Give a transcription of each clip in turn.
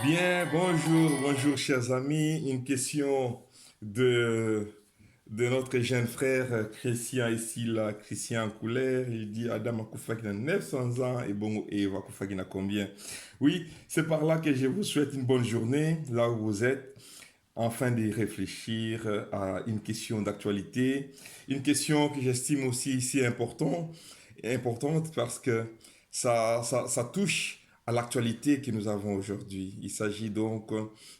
Bien, bonjour chers amis. Une question de, de notre jeune frère Christian ici, là, Christian Couler. Il dit Adam Akoufaki a 900 ans et bon, Eva Akoufaki a combien? Oui, c'est par là que je vous souhaite une bonne journée, là où vous êtes, afin de réfléchir à une question d'actualité. Une question que j'estime aussi ici importante parce que ça touche à l'actualité que nous avons aujourd'hui. Il s'agit donc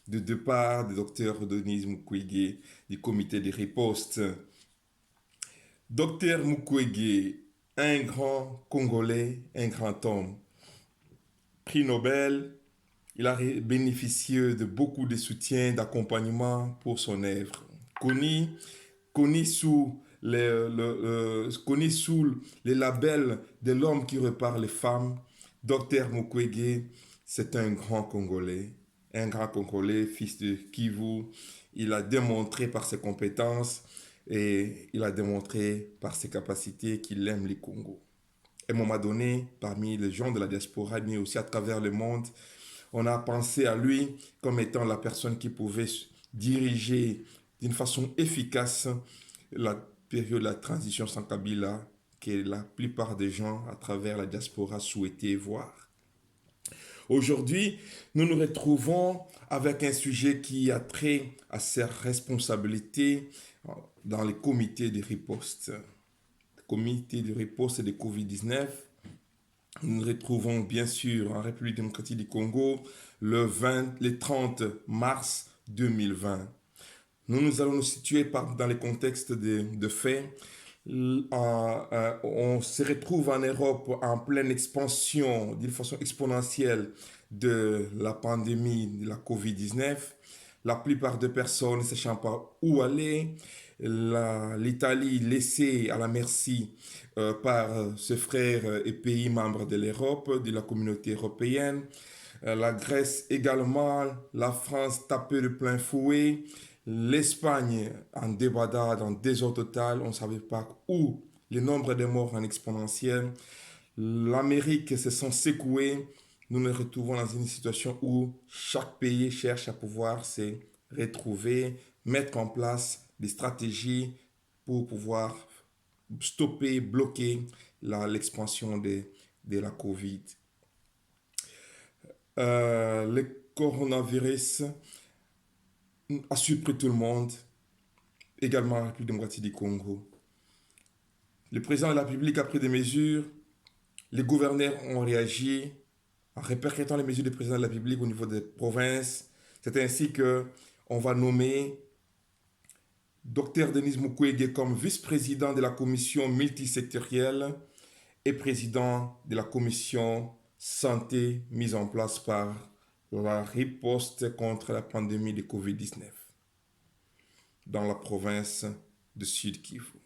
du départ du docteur Denis Mukwege du comité de riposte. Docteur Mukwege, un grand Congolais, un grand homme, prix Nobel, il a bénéficié de beaucoup de soutien, d'accompagnement pour son œuvre. Connu, connu sous connu sous les labels de l'homme qui repart les femmes, Dr Mukwege, c'est un grand Congolais, fils de Kivu. Il a démontré par ses compétences et il a démontré par ses capacités qu'il aime les Congos. À un moment donné, parmi les gens de la diaspora, mais aussi à travers le monde, on a pensé à lui comme étant la personne qui pouvait diriger d'une façon efficace la période de la transition sans Kabila que la plupart des gens à travers la diaspora souhaitaient voir. Aujourd'hui, nous nous retrouvons avec un sujet qui a trait à ses responsabilités dans les comités de riposte. Comité de riposte de Covid-19. Nous nous retrouvons bien sûr en République démocratique du Congo le 30 mars 2020. Nous allons nous situer dans les contextes de faits. On se retrouve en Europe en pleine expansion d'une façon exponentielle de la pandémie de la Covid-19. La plupart des personnes ne sachant pas où aller, l'Italie laissée à la merci par ses frères et pays membres de l'Europe, de la communauté européenne. La Grèce également, la France tapée de plein fouet, l'Espagne en débandade, en désordre total, on ne savait pas où, le nombre de morts en exponentiel. L'Amérique se sent secouée. Nous nous retrouvons dans une situation où chaque pays cherche à pouvoir se retrouver, mettre en place des stratégies pour pouvoir stopper, bloquer l'expansion de la COVID. Le coronavirus a surpris tout le monde, également la République démocratique du Congo. Le président de la République a pris des mesures, les gouverneurs ont réagi en répercutant les mesures du président de la République au niveau des provinces. C'est ainsi que on va nommer Dr Denis Mukwege comme vice-président de la commission multisectorielle et président de la commission santé mise en place par la riposte contre la pandémie de Covid-19 dans la province de Sud Kivu.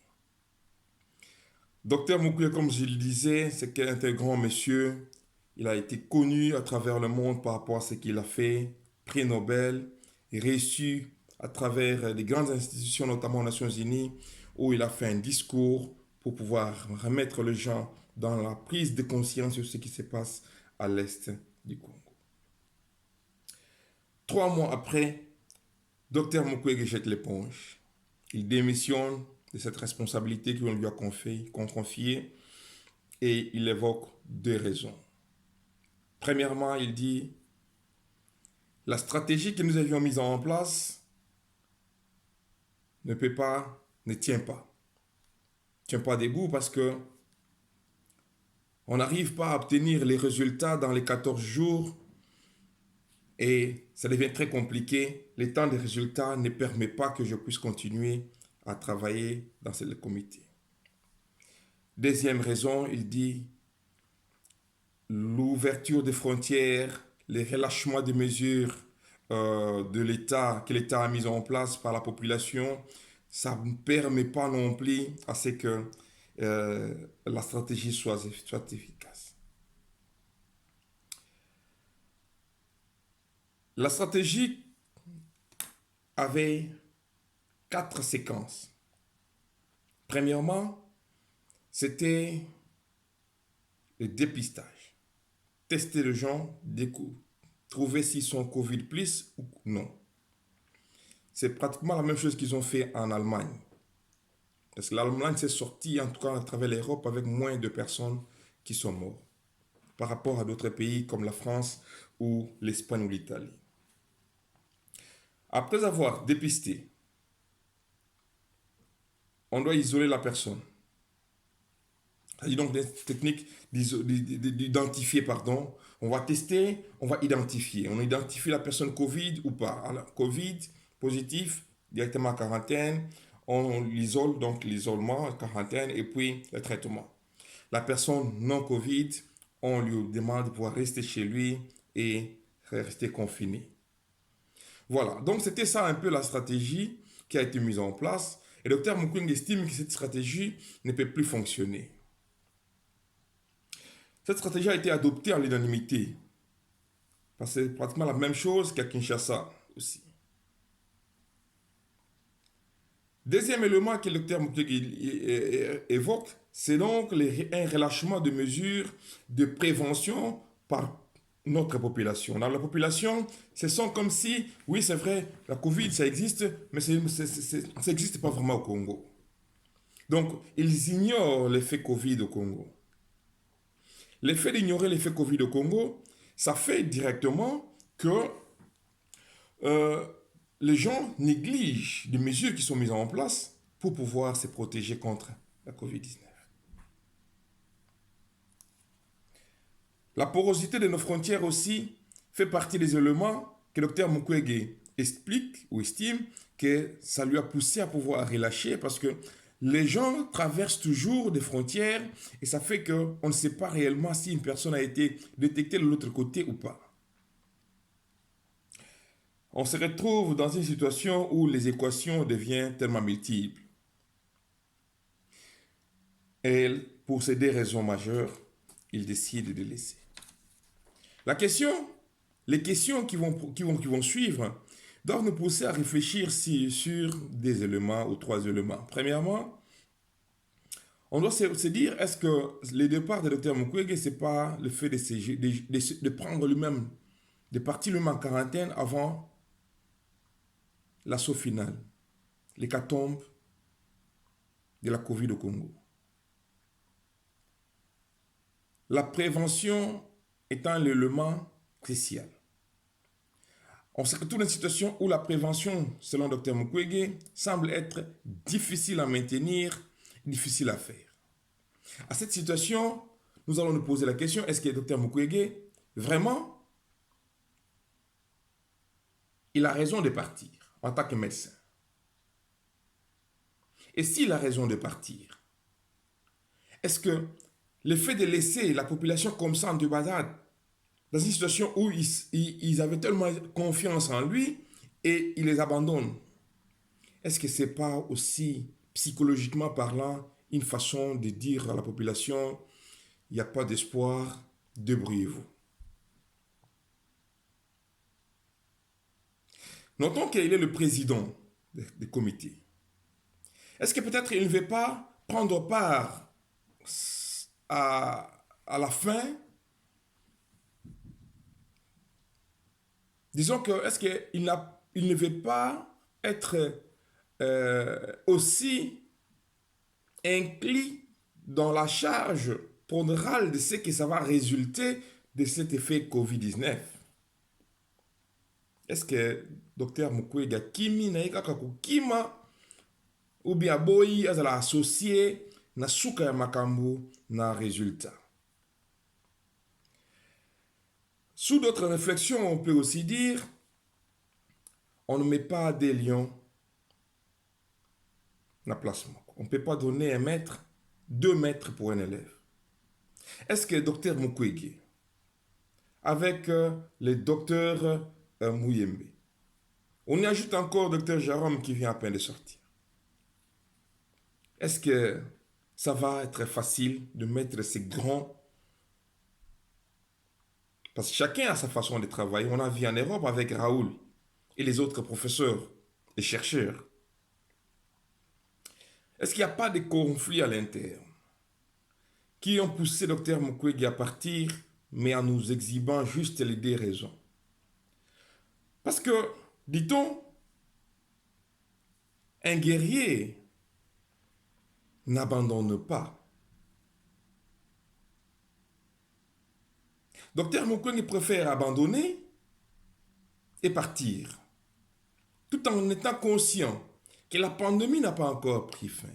Docteur Mukwege, comme je le disais, c'est un grand monsieur. Il a été connu à travers le monde par rapport à ce qu'il a fait, prix Nobel, reçu à travers les grandes institutions, notamment aux Nations Unies, où il a fait un discours pour pouvoir remettre les gens dans la prise de conscience sur ce qui se passe à l'est du Congo. 3 mois après, Dr Mukwege jette l'éponge. Il démissionne de cette responsabilité qu'on lui a confiée et il évoque 2 raisons. Premièrement, il dit la stratégie que nous avions mise en place ne tient pas. Ne tient pas debout parce que on n'arrive pas à obtenir les résultats dans les 14 jours et ça devient très compliqué. Le temps des résultats ne permet pas que je puisse continuer à travailler dans ce comité. Deuxième raison, il dit l'ouverture des frontières, les relâchements des mesures de l'État, que l'État a mis en place par la population, ça ne permet pas non plus à ce que la stratégie soit efficace. La stratégie avait 4 séquences. Premièrement, c'était le dépistage. Tester les gens, trouver s'ils sont Covid plus ou non. C'est pratiquement la même chose qu'ils ont fait en Allemagne. Parce que l'Allemagne s'est sortie, en tout cas à travers l'Europe, avec moins de personnes qui sont mortes par rapport à d'autres pays comme la France ou l'Espagne ou l'Italie. Après avoir dépisté, on doit isoler la personne. C'est donc des techniques d'identifier, pardon. On va tester, on va identifier. On identifie la personne Covid ou pas. Alors, Covid, positif, directement en quarantaine. On l'isole, donc l'isolement, quarantaine, et puis le traitement. La personne non Covid, on lui demande de pouvoir rester chez lui et rester confiné. Voilà, donc c'était ça un peu la stratégie qui a été mise en place. Et le docteur Mukwege estime que cette stratégie ne peut plus fonctionner. Cette stratégie a été adoptée à l'unanimité. Parce que c'est pratiquement la même chose qu'à Kinshasa aussi. Deuxième élément que le docteur Mukwege évoque, c'est donc un relâchement de mesures de prévention par notre population. Dans la population, ce sont comme si, oui c'est vrai, la Covid ça existe, mais ça n'existe pas vraiment au Congo. Donc, ils ignorent l'effet Covid au Congo. L'effet d'ignorer l'effet Covid au Congo, ça fait directement que euh, les gens négligent des mesures qui sont mises en place pour pouvoir se protéger contre la Covid-19. La porosité de nos frontières aussi fait partie des éléments que le docteur Mukwege explique ou estime que ça lui a poussé à pouvoir relâcher parce que les gens traversent toujours des frontières et ça fait qu'on ne sait pas réellement si une personne a été détectée de l'autre côté ou pas. On se retrouve dans une situation où les équations deviennent tellement multiples. Et pour ces deux raisons majeures, il décide de laisser. La question, les questions qui vont suivre doivent nous pousser à réfléchir sur des éléments ou trois éléments. Premièrement, on doit se dire, est-ce que le départ de Dr Mukwege, ce n'est pas le fait de prendre lui-même, de partir lui-même en quarantaine avant l'assaut final, l'hécatombe de la Covid au Congo. La prévention étant l'élément crucial. On se retrouve dans une situation où la prévention, selon Dr Mukwege, semble être difficile à maintenir, difficile à faire. À cette situation, nous allons nous poser la question, est-ce que Dr Mukwege, vraiment, il a raison de partir en tant que médecin? Et s'il a raison de partir, est-ce que le fait de laisser la population comme ça en débandade, dans une situation où ils avaient tellement confiance en lui et il les abandonne, est-ce que ce n'est pas aussi, psychologiquement parlant, une façon de dire à la population, il n'y a pas d'espoir, débrouillez-vous? Notons qu'il est le président du comité. Est-ce que peut-être il ne veut pas prendre part à la fin? Disons que, est-ce qu'il ne veut pas être aussi inclus dans la charge pondérale de ce que ça va résulter de cet effet Covid-19? Est-ce que Dr Mukwege Kimi na kaka kukima ou bien boyi azala associé na suka ya makambo na résultat? Sous d'autres réflexions, on peut aussi dire on ne met pas des lions na place. On ne peut pas donner 1 mètre, 2 mètres pour un élève. Est-ce que Dr Mukwege, avec le docteur Muyembe, on y ajoute encore Dr Jérôme qui vient à peine de sortir, est-ce que ça va être facile de mettre ces grands? Parce que chacun a sa façon de travailler. On a vu en Europe avec Raoul et les autres professeurs et chercheurs. Est-ce qu'il n'y a pas de conflit à l'interne? qui ont poussé Dr Mukwege à partir, mais en nous exhibant juste les deux raisons. Parce que, dit-on, un guerrier n'abandonne pas. Dr Mukwege préfère abandonner et partir, tout en étant conscient que la pandémie n'a pas encore pris fin.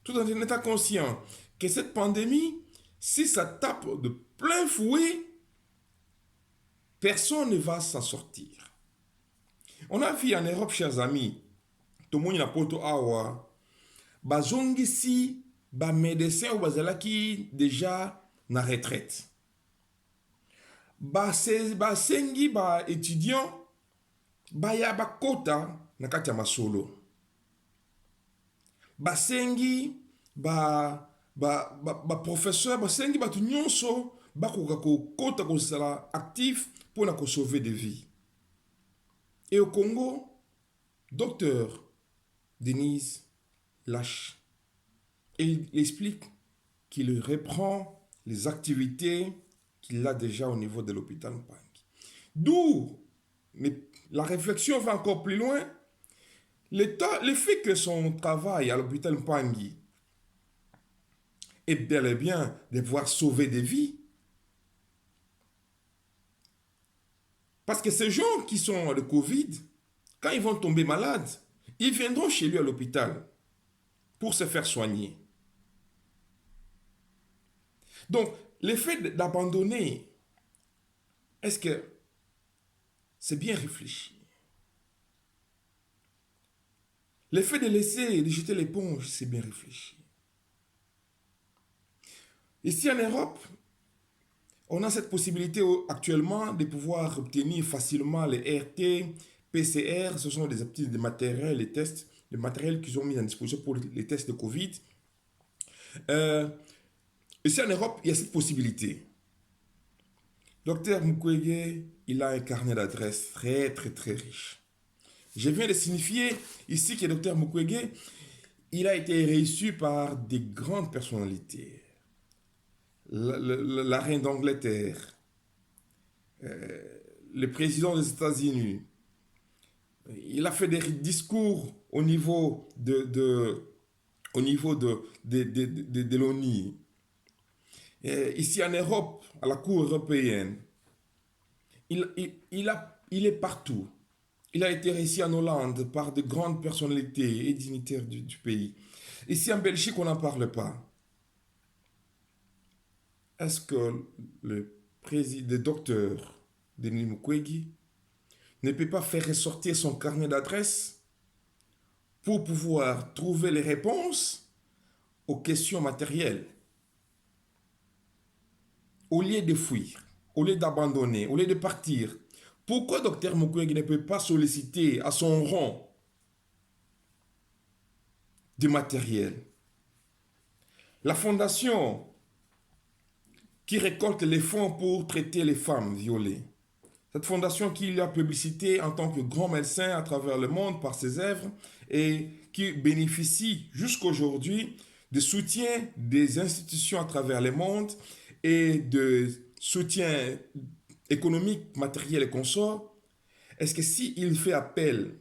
Tout en étant conscient que cette pandémie, si ça tape de plein fouet, personne ne va s'en sortir. On a vu en Europe, chers amis, tout le monde n'a pas awa, bazongi si, ba médecin ou bazalaki déjà na retraite. Ba sengi ba étudiant, ba ya ba kota na kati ya masolo. Basengi professeur basengi batu nyonso bakoka kokota kozala actif pour na sauver des vies. Et au Congo, docteur Denise lâche. Et il explique qu'il reprend les activités qu'il a déjà au niveau de l'hôpital Mpangi. D'où la réflexion va encore plus loin. Le fait que son travail à l'hôpital Mpangi est bel et bien de pouvoir sauver des vies. Parce que ces gens qui sont le Covid, quand ils vont tomber malades, ils viendront chez lui à l'hôpital pour se faire soigner. Donc, le fait d'abandonner, est-ce que c'est bien réfléchi? Le fait de laisser, de jeter l'éponge, c'est bien réfléchi. Ici en Europe, on a cette possibilité actuellement de pouvoir obtenir facilement les RT, PCR, ce sont des petits matériels, les tests, les matériels qu'ils ont mis à disposition pour les tests de Covid. Ici en Europe, il y a cette possibilité. Dr Mukwege, il a un carnet d'adresses très riche. Je viens de signifier ici que Dr Mukwege, il a été reçu par des grandes personnalités. La reine d'Angleterre, le président des États-Unis. Il a fait des discours au niveau de l'ONU. Ici en Europe, à la Cour européenne, il est partout. Il a été reçu en Hollande par de grandes personnalités et dignitaires du pays. Ici en Belgique, on n'en parle pas. Est-ce que le docteur Denis Mukwege ne peut pas faire ressortir son carnet d'adresses pour pouvoir trouver les réponses aux questions matérielles? Au lieu de fuir, au lieu d'abandonner, au lieu de partir, pourquoi Dr Mukwege ne peut pas solliciter à son rang du matériel? La fondation qui récolte les fonds pour traiter les femmes violées, cette fondation qui a publicité en tant que grand médecin à travers le monde par ses œuvres et qui bénéficie jusqu'aujourd'hui de soutien des institutions à travers le monde et de soutien économique, matériel et consorts, est-ce que s'il fait appel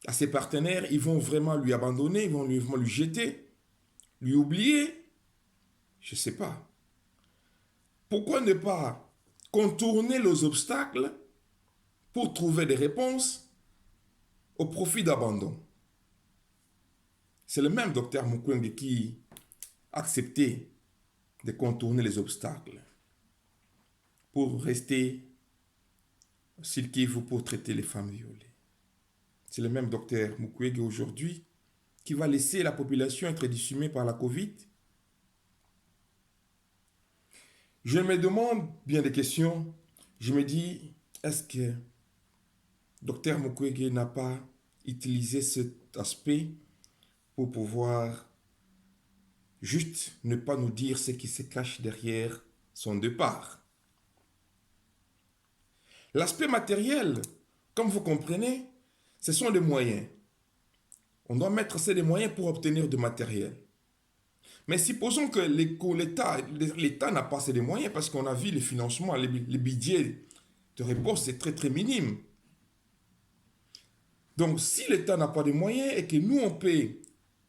à ses partenaires, ils vont vraiment lui abandonner, ils vont lui jeter, lui oublier? Je ne sais pas. Pourquoi ne pas contourner les obstacles pour trouver des réponses au profit d'abandon? C'est le même docteur Mukwege qui a accepté de contourner les obstacles pour rester sur le Kivu pour traiter les femmes violées. C'est le même docteur Mukwege aujourd'hui qui va laisser la population être décimée par la Covid. Je me demande bien des questions. Je me dis, est-ce que Dr Mukwege n'a pas utilisé cet aspect pour pouvoir juste ne pas nous dire ce qui se cache derrière son départ? L'aspect matériel, comme vous comprenez, ce sont des moyens. On doit mettre ces moyens pour obtenir du matériel. Mais supposons que l'État n'a pas assez de moyens parce qu'on a vu les financements, les budgets de riposte, c'est très très minime. Donc si l'État n'a pas de moyens et que nous on paie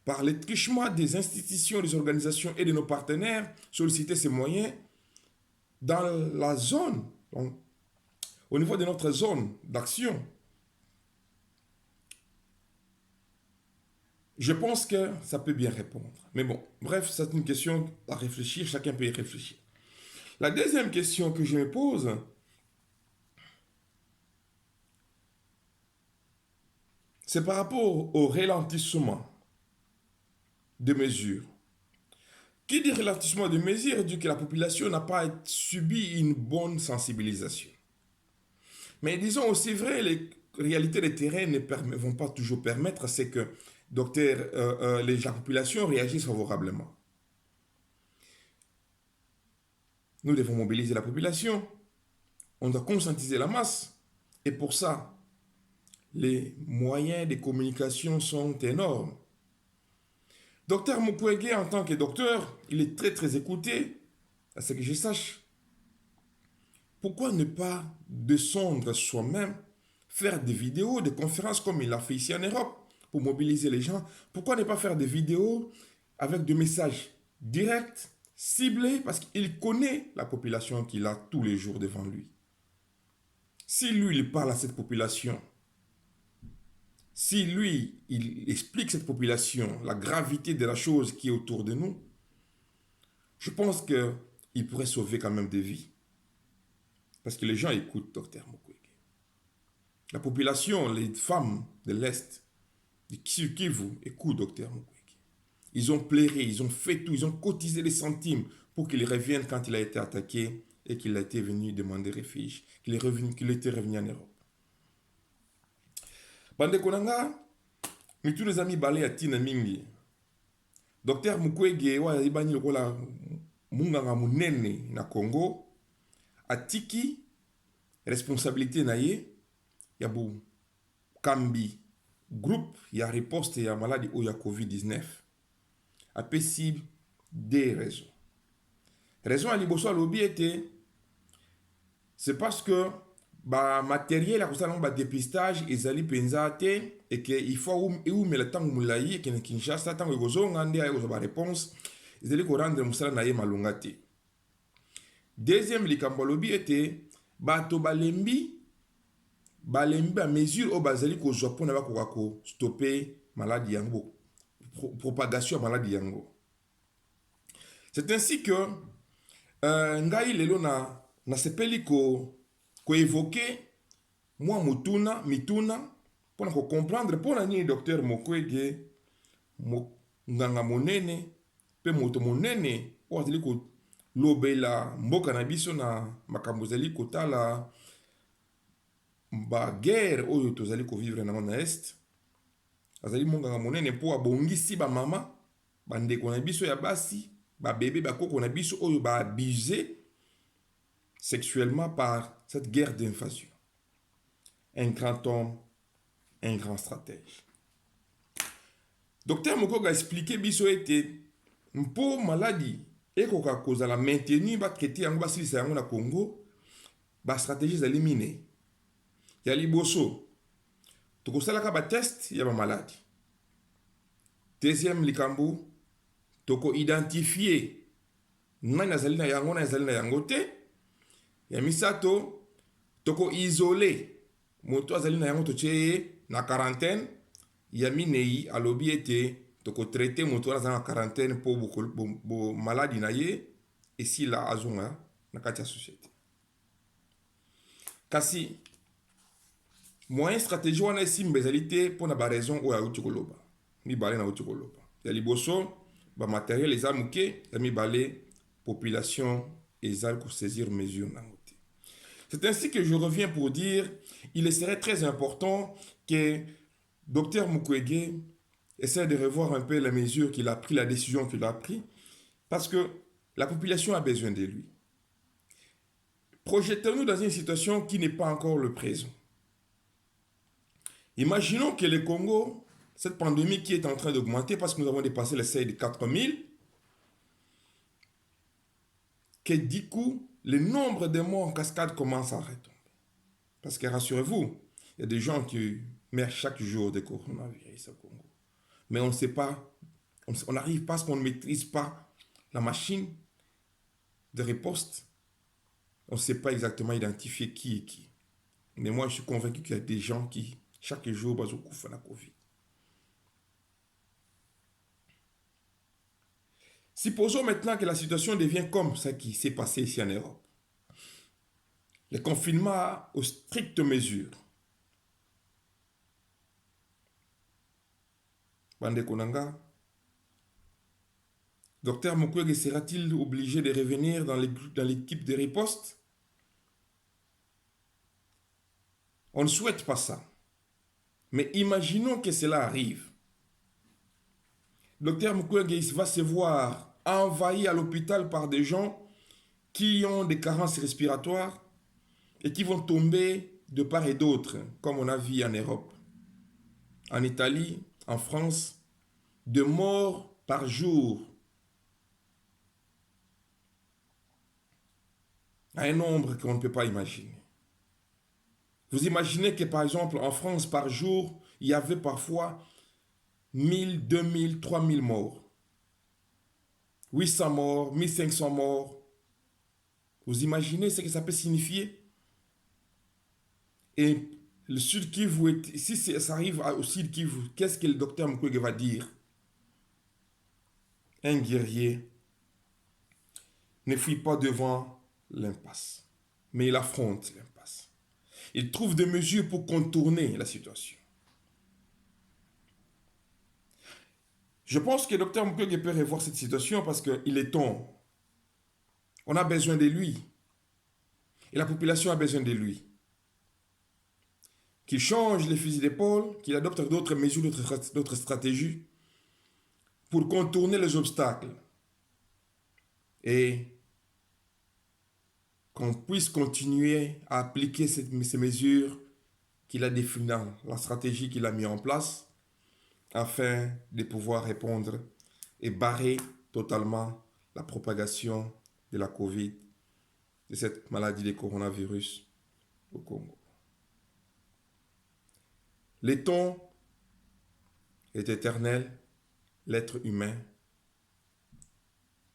par les truchements des institutions, des organisations et de nos partenaires, solliciter ces moyens dans la zone, donc, au niveau de notre zone d'action, je pense que ça peut bien répondre. Mais bon, bref, c'est une question à réfléchir, chacun peut y réfléchir. La deuxième question que je me pose, c'est par rapport au ralentissement des mesures. Qui dit ralentissement des mesures dit que la population n'a pas subi une bonne sensibilisation. Mais disons aussi vrai, les réalités des terrains ne vont pas toujours permettre, c'est que la population réagisse favorablement. Nous devons mobiliser la population, on doit conscientiser la masse, et pour ça, les moyens de communication sont énormes. Docteur Mukwege, en tant que docteur, il est très très écouté, à ce que je sache. Pourquoi ne pas descendre soi-même, faire des vidéos, des conférences comme il a fait ici en Europe, pour mobiliser les gens? Pourquoi ne pas faire des vidéos avec des messages directs, ciblés, parce qu'il connaît la population qu'il a tous les jours devant lui. Si lui, il parle à cette population, si lui, il explique cette population la gravité de la chose qui est autour de nous, je pense qu'il pourrait sauver quand même des vies. Parce que les gens écoutent Dr Mukwege. La population, les femmes de l'Est, de Kivu, écoutent Dr Mukwege. Ils ont pleuré, ils ont fait tout, ils ont cotisé les centimes pour qu'il revienne quand il a été attaqué et qu'il a été venu demander refuge, qu'il était revenu en Europe. Bande konanga, mitu les amis balé atina mingi. Dr Mukwege wa ibani lokola munganga munene na Congo atiki responsabilité na ye ya bu kambi groupe ya riposte ya maladie ou ya COVID-19 apesi des raisons. Raison à liboso à lobby était c'est parce que ba matériel à cause de dépistage ezali penza te et que il faut mais le temps mulai que Kinshasa tant que gozonga ndia yo ba réponse ezali ko rendre musala na ye malunga te. Deuxième likambo lobby était bato balembi ba mesure au bazali ko Japon na ba ko stopper maladie yango propagation de maladie yango. C'est ainsi que ngai lelo na sepeli ko évoquer moi mituna pour comprendre pour nani docteur Mukwege nganga monene pe moto monene o azali ko lobela mboka na biso na makambo zali kotala ba guerre oyo tozali ko vivre na est azali monganga monene po abongisi ba mama bandeko na biso ya basi ba bébé ba koko na biso oyo ba abusé sexuellement par cette guerre d'invasion. Un grand homme, un grand stratège. Docteur Mukwege a expliqué biso ete mpo maladie ekoka kozala maintenir ba traiter yango basilisa yango na Congo ba stratégie ezali mine ya liboso tokosalaka ba test ya ba maladie. Deuxième likambo toko identifier nani azali na yango na azali na yango te. Ya misato toko isoler moto azali na yango totie na quarantaine. Ya minei alobi ete toko traiter moto azali na quarantaine po bo maladie na ye et si la azunga na kati ya société. Kasi moyen stratégie wana esimba ezali te mpona ba raison oyo auti koloba mibale na auti koloba ya liboso ba matériel eza muke ya mibale population eza ko saisir mesure nango te. C'est ainsi que je reviens pour dire il serait très important que Dr Mukwege essaie de revoir un peu la mesure qu'il a pris, la décision qu'il a pris, parce que la population a besoin de lui. Projetons-nous dans une situation qui n'est pas encore le présent. Imaginons que le Congo, cette pandémie qui est en train d'augmenter parce que nous avons dépassé le seuil de 4000, que du coup, le nombre de morts en cascade commence à retomber. Parce que rassurez-vous, il y a des gens qui meurent chaque jour de coronavirus au Congo. Mais on ne sait pas, on n'arrive pas parce qu'on ne maîtrise pas la machine de riposte. On ne sait pas exactement identifier qui est qui. Mais moi, je suis convaincu qu'il y a des gens qui, chaque jour, font la Covid. Supposons maintenant que la situation devient comme ça qui s'est passé ici en Europe. Le confinement aux strictes mesures. Bande Konanga, Docteur Mukwege sera-t-il obligé de revenir dans l'équipe de riposte? On ne souhaite pas ça. Mais imaginons que cela arrive. Docteur Mukwege va se voir envahi à l'hôpital par des gens qui ont des carences respiratoires et qui vont tomber de part et d'autre, comme on a vu en Europe, en Italie, en France, de morts par jour. À un nombre qu'on ne peut pas imaginer. Vous imaginez que par exemple en France par jour, il y avait parfois 1000, 2000, 3000 morts. 800 morts, 1500 morts. Vous imaginez ce que ça peut signifier? Et le Sud Kivu, si ça arrive au Sud Kivu, qu'est-ce que le docteur Mukwege va dire? Un guerrier ne fuit pas devant l'impasse, mais il affronte l'impasse. Il trouve des mesures pour contourner la situation. Je pense que le docteur Mukwege peut revoir cette situation parce qu'il est temps. On a besoin de lui. Et la population a besoin de lui. Qu'il change les fusils d'épaule, qu'il adopte d'autres mesures, d'autres stratégies pour contourner les obstacles. Et qu'on puisse continuer à appliquer ces mesures qu'il a définies dans la stratégie qu'il a mis en place afin de pouvoir répondre et barrer totalement la propagation de la Covid, de cette maladie de coronavirus au Congo. Le temps est éternel, l'être humain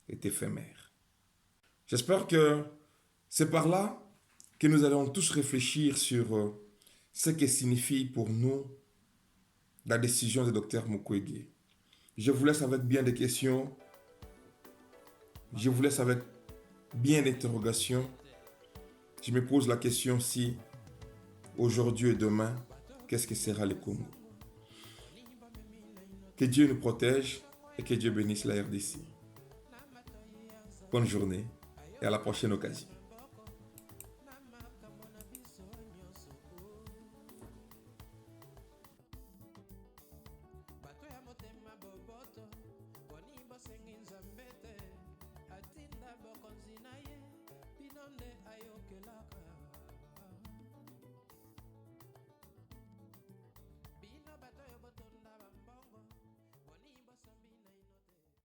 est éphémère. J'espère que c'est par là que nous allons tous réfléchir sur ce que signifie pour nous la décision du docteur Mukwege. Je vous laisse avec bien des questions. Je vous laisse avec bien d'interrogations. Je me pose la question si aujourd'hui et demain, qu'est-ce que sera le Congo? Que Dieu nous protège et que Dieu bénisse la RDC. Bonne journée et à la prochaine occasion. Atinda bokonzi na ye bino nde ayokelaka